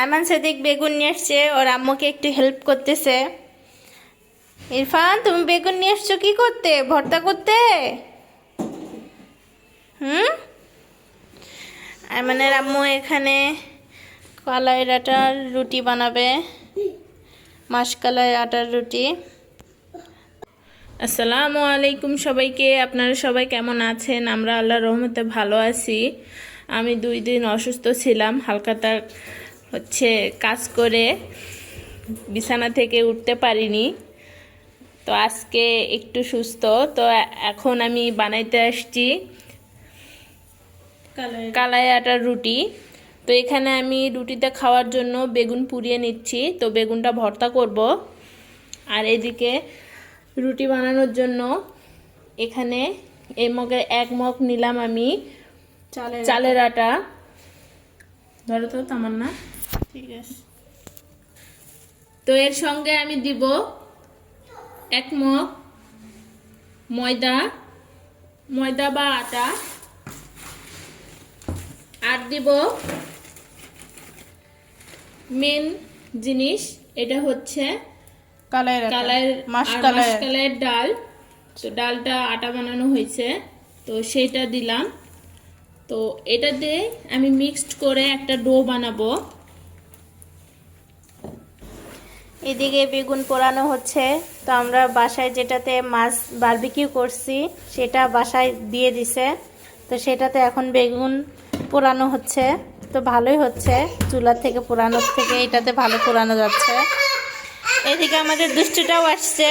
আয়মান সাদিক বেগুন নিয়ে আসছে, ওর আম্মুকে একটু হেল্প করতেছে। ইরফান, তুমি বেগুন নিয়ে আসছো কি করতে? ভর্তা করতে? আয়মানের আম্মু এখানে কলাইয়ের আটার রুটি বানাবে, মাসকলাই আটার রুটি। আসসালামু আলাইকুম সবাইকে। আপনারা সবাই কেমন আছেন? আমরা আল্লাহর রহমতে ভালো আছি। আমি 2 দিন অসুস্থ ছিলাম, হালকাতা কাজ করে বিছানা থেকে উঠতে পারিনি। তো আজকে একটু সুস্থ। তো এখন আমি বানাইতে আসছি কালাই আটার রুটি। তো এখানে আমি রুটিতে খাওয়ার জন্য বেগুন পুড়িয়ে নিচ্ছি। তো বেগুনটা ভর্তা করব। আর এদিকে রুটি বানানোর জন্য এখানে এই মগে 1 মগ নিলাম আমি চালের আটা। ধরো তো তামান্না, ঠিক আছে। তো এর সঙ্গে আমি দিব 1 মগ ময়দা বা আটা, আর দিব মেন জিনিস, এটা হচ্ছে মাসকলাইয়ের ডাল। তো ডালটা আটা বানানো হয়েছে, তো সেটা দিলাম। তো এটা দিয়ে আমি মিক্সড করে একটা ডো বানাবো। এদিকে বেগুন পোড়ানো হচ্ছে। তো আমরা বাসায় যেটাতে মাছ বারবিকিউ করছি সেটা বাসায় দিয়ে দিছে। তো সেটাতে এখন বেগুন পোড়ানো হচ্ছে। তো ভালোই হচ্ছে, চুলার থেকে পোড়ানোর থেকে এটাতে ভালো পোড়ানো যাচ্ছে। এদিকে আমাদের দুষ্টুটাও আসছে,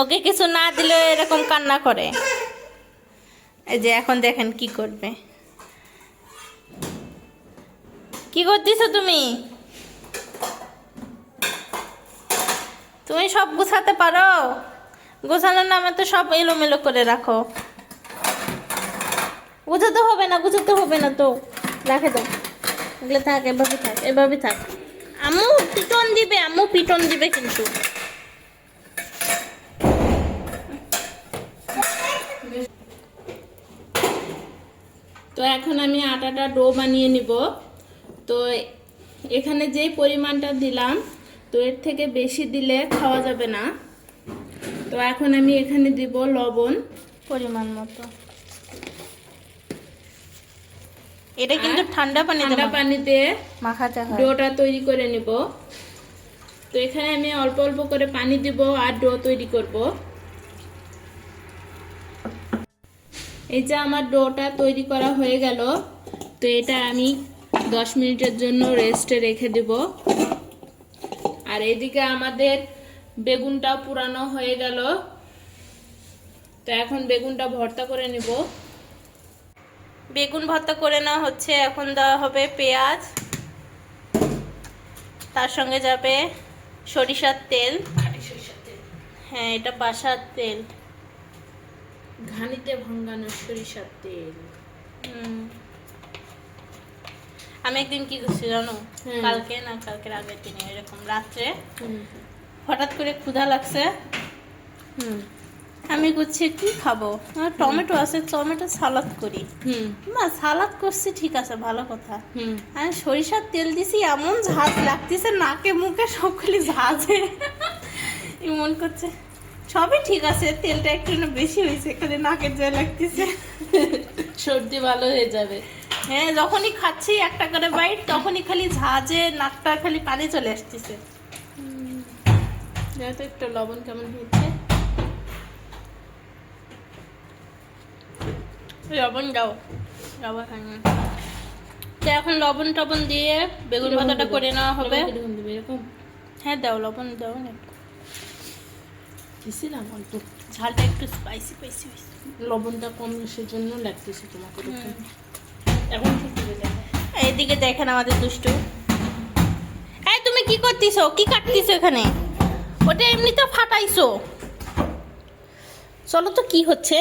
ওকে কিছু না দিলেও এরকম কান্না করে। এই যে এখন দেখেন কি করবে। কি করতেছো তুমি? তুমি সব গুছাতে পারো? গোছানোর নামে তো সব এলোমেলো করে রাখো। গুছাতে হবে না তো, রাখে দাও। এগুলো থাক, এভাবে থাক। আম্মু পিটন দিবে কিন্তু। তো এখন আমি আটাটা ডো বানিয়ে নিব। তো এখানে যেই পরিমাণটা দিলাম, তো এর থেকে বেশি দিলে খাওয়া যাবে না। তো এখন আমি এখানে দিব লবণ পরিমাণ মতো। এটা কিন্তু ঠান্ডা পানিতে মাখাতে হয়। ডোটা তৈরি করে নিব। তো এখানে আমি অল্প অল্প করে পানি দিব আর ডো তৈরি করব। এই যে আমার ডোটা তৈরি করা হয়ে গেল। তো এটা আমি 10 মিনিটের জন্য রেস্টে রেখে দেব। আর এদিকে আমাদের বেগুনটা পুরানো হয়ে গেল। তো এখন বেগুনটা ভর্তা করে নেব। বেগুন ভর্তা করে নেওয়া হচ্ছে। এখন দেওয়া হবে পেঁয়াজ, তার সঙ্গে যাবে সরিষার তেল। হ্যাঁ, এটা বাসার তেল, ঘানিতে ভাঙানো সরিষার তেল। আমি একদিন কি করছি জানো? কালকের আগের দিনে এরকম রাত্রে হঠাৎ করে ক্ষুধা লাগছে। আমি করছি কি খাবো, টমেটো আছে, টমেটো সালাদ করি। সালাদ করছি, ঠিক আছে, ভালো কথা। আমি সরিষার তেল দিছি, এমন ঝাঁজ লাগতেছে নাকে মুখে, সবগুলি ঝাঁজে এমন করছে। সবই ঠিক আছে, তেলটা একটু বেশি হয়েছে, খালি নাকের যায় লাগতেছে। সর্দি ভালো হয়ে যাবে। হ্যাঁ, যখনই খাচ্ছি একটা করে বাইট, তখনই খালি ঝাঁজে নাকটা খালি পানি চলে আসতেছে। যেহেতু একটু লবণ কেমন হয়েছে, লবণ দাও। তো এখন লবণ টবণ দিয়ে বেগুন ভাজাটা করে নেওয়া হবে। হ্যাঁ দাও, লবণ দাও। দিছিলাম অল্প, ঝালটা একটু স্পাইসি হয়েছে, লবণটা কম সেজন্য লাগতেছে তোমাকে। এখন এইদিকে দেখেন আমাদের দুষ্টু। এই তুমি কি করতেছো? কি কাটতেছো এখানে? ওটা এমনিতে ফাটাইছো। চলো তো, কি হচ্ছে?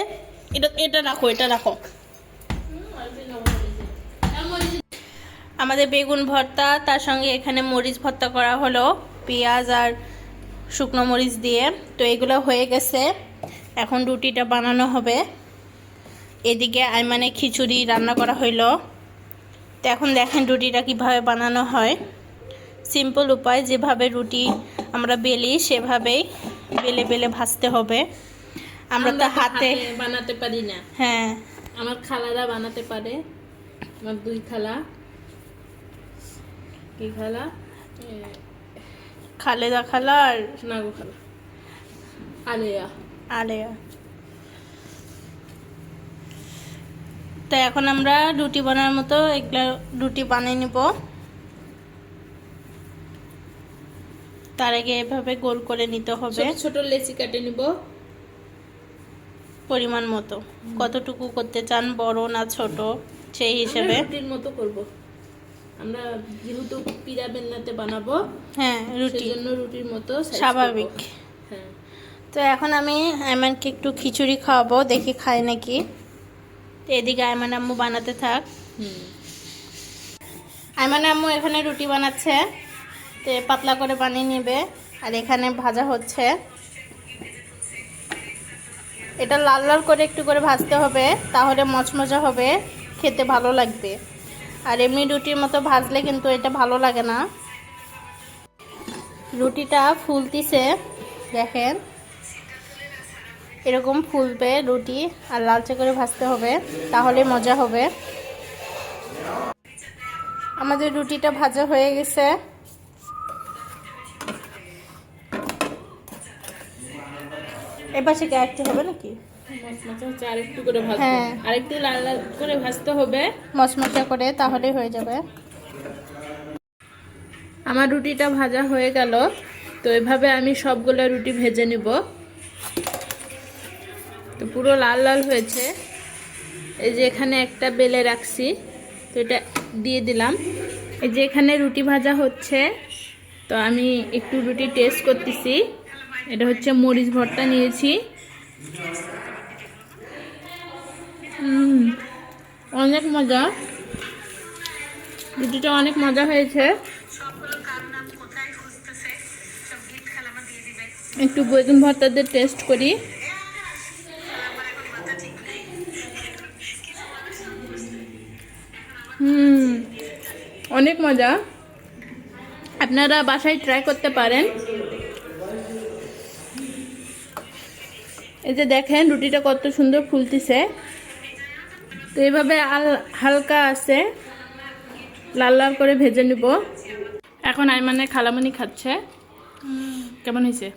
এটা রাখো। আমাদের বেগুন ভর্তা, তার সঙ্গে এখানে মরিচ ভর্তা করা হলো পেঁয়াজ আর শুকনো মরিচ দিয়ে। তো এগুলো হয়ে গেছে, এখন রুটিটা বানানো হবে। এদিকে আইমানে খিচুড়ি রান্না করা হইলো। তো এখন দেখেন রুটিটা কিভাবে বানানো হয়। সিম্পল উপায়, যেভাবে রুটি আমরা বেলি সেভাবেই বেলে বেলে ভাজতে হবে। আমরা তো হাতে বানাতে পারি না। হ্যাঁ, আমার খালারা বানাতে পারে। আমার দুই খালা, কি খালা, খালেদা খালা আর নাগু খালা, আলেয়া। আলেয়া। তো এখন আমরা রুটি বানানোর মতো এগুলা রুটি বানিয়ে নিব। তার আগে এভাবে গোল করে নিতে হবে। ছোট ছোট লেচি কেটে নিব পরিমাণ মতো, কতটুকু করতে চান, বড় না ছোট সেই হিসেবে। রুটির মতো করব আমরা, যেহেতু পিড়া বেলনাতে বানাবো। হ্যাঁ, রুটি সেজন্য রুটির মতো স্বাভাবিক। হ্যাঁ। তো এখন আমি আয়মানকে একটু খিচুড়ি খাওয়াবো, দেখি খায় নাকি। এদিকে আয়মান আম্মু বানাতে থাক। আয়মান আম্মু এখানে রুটি বানাচ্ছে, তো পাতলা করে বানিয়ে নেবে। আর এখানে ভাজা হচ্ছে, এটা লাল লাল করে একটু করে ভাজতে হবে, তাহলে মচমচা হবে, খেতে ভালো লাগবে। আর এমনি রুটির মতো ভাজলে কিন্তু এটা ভালো লাগে না। রুটিটা ফুলতিছে দেখেন, এরকম ফুলবে রুটি, আর লালচে করে ভাজতে হবে, তাহলে মজা হবে। আমাদের রুটিটা ভাজা হয়ে গেছে। এবার সে একটু হবে নাকি? আরেকটু করে ভাজতে, হ্যাঁ, আরেকটু লাল লাল করে ভাজতে হবে, মচমচা করে, তাহলে হয়ে যাবে। আমার রুটিটা ভাজা হয়ে গেল। তো এভাবে আমি সবগুলো রুটি ভেজে নিব। তো পুরো লাল লাল হয়েছে। এই যে এখানে একটা বেলে রাখছি, তো এটা দিয়ে দিলাম। এই যে এখানে রুটি ভাজা হচ্ছে, তো আমি একটু রুটি টেস্ট করতেছি। এটা হচ্ছে মরিচ ভর্তা নিয়েছি। অনেক মজা, রুটিটা অনেক মজা হয়েছে। একটু বেগুন ভর্তা দিয়ে টেস্ট করি। অনেক মজা, আপনারা বাসায় ট্রাই করতে পারেন। এই যে দেখেন রুটিটা কত সুন্দর ফুলতেছে। তো এইভাবে হালকা আছে লাল লাল করে ভেজে নিব। এখন আইমানের খালামণি খাচ্ছে। কেমন হয়েছে?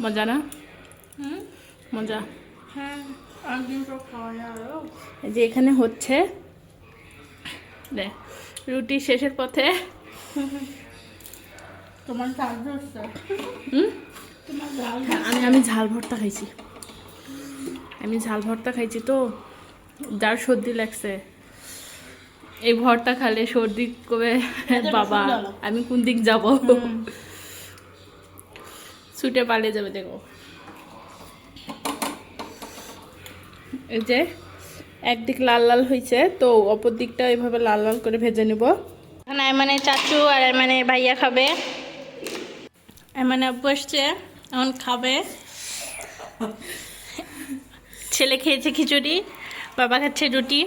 মজা না? মজা। এই যে এখানে হচ্ছে রুটি শেষের পথে। তোমার আমি ঝাল ভর্তা খাইছি। আমি ঝাল ভর্তা খাইছি, তো যার সর্দি লাগছে এই ভর্তা খালে সর্দি কবে বাবা আমি কোন দিক যাব, ছুটে পালিয়ে যাবে। দেখো এই যে একদিক লাল লাল হয়েছে, তো অপর দিকটা এইভাবে লাল লাল করে ভেজে নিব। এখন মানে চাচু আর মানে ভাইয়া খাবে, মানে বসছে এখন খাবে। ছেলে খেয়েছে খিচুড়ি, বাবা খাচ্ছে রুটি।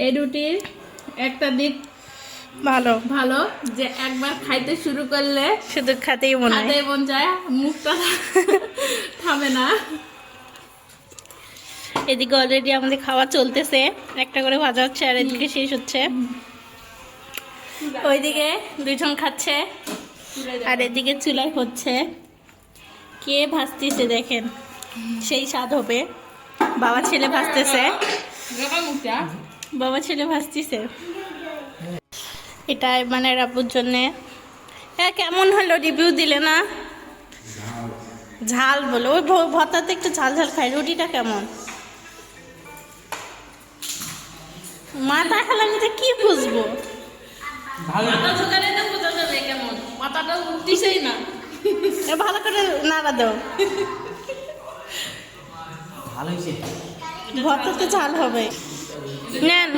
এই রুটির একটা দিক ভালো ভালো যে একবার খাইতে শুরু করলে শুধু খাতেই মন যায়, মুখটা থামে না। এদিকে অলরেডি আমাদের খাওয়া চলতেছে, একটা করে ভাজা হচ্ছে আর এদিকে শেষ হচ্ছে। ওইদিকে দুইজন খাচ্ছে আর এদিকে চুলাই হচ্ছে। কে ভাজতেছে দেখেন, সেই স্বাদ হবে। বাবা ছেলে ভাজতেছে, বাবা ছেলে ভাজতেছে। এটা মানে রাবুর জন্যে। হ্যাঁ, কেমন হলো রিভিউ দিলে না? ঝাল বলো, ওই ভর্তাতে একটু ঝাল ঝাল খাই। রুটিটা কেমন? মাথা খেলে আমি তো কি বুঝবো, কেমন মাথাটা উঠতেছেই না। ভালো করে নাড়া দাও, ভর্তাতে ঝাল হবে। নেন,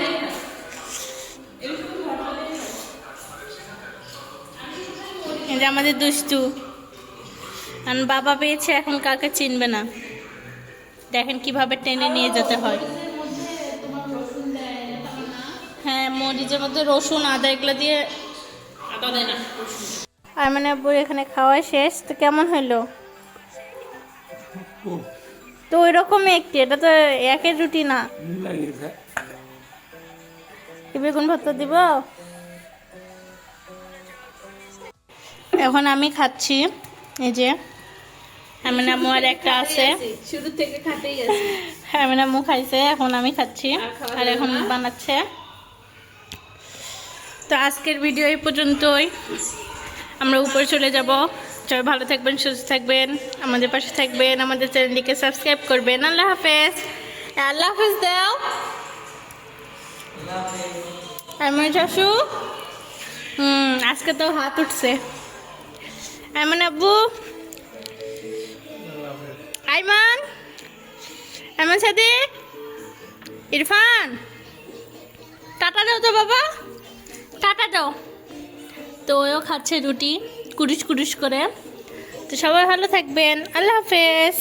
এই যে আমাদের দুষ্টু, কারণ বাবা পেয়েছে, এখন কাকে চিনবে না। দেখেন কিভাবে টেনে নিয়ে যেতে হয়। হ্যাঁ, মরিচের মধ্যে রসুন আদা এগুলো দিয়ে। আদা দেয় না। আর মানে আব্বুর এখানে খাওয়া শেষ, তো কেমন হইলো? তো ওই রকমই একটি, এটা তো একের রুটি না। কি বেগুন ভর্তা দিব? এখন আমি খাচ্ছি, এই যে আমি নামু আর একটা আছে, শুরু থেকে খাতেই আছে। আমি নামু খাইছে, এখন আমি খাচ্ছি আর এখন বানাচ্ছে। তো আজকের ভিডিও এই পর্যন্তই, আমরা উপরে চলে যাব। সবাই ভালো থাকবেন, সুস্থ থাকবেন, আমাদের পাশে থাকবেন, আমাদের চ্যানেলটিকে সাবস্ক্রাইব করবেন। আল্লাহ হাফেজ। আল্লাহ হাফেজ দাও আমার শাশু। আজকে তো হাত উঠছে। আইমান আব্বু, আইমান, আইমান সাদিক, ইরফান, টাটা দাও তো বাবা, টাটা দাও। তো ওও খাচ্ছে রুটি কুরুশ কুরুশ করে। তো সবাই ভালো থাকবেন, আল্লাহ হাফেজ।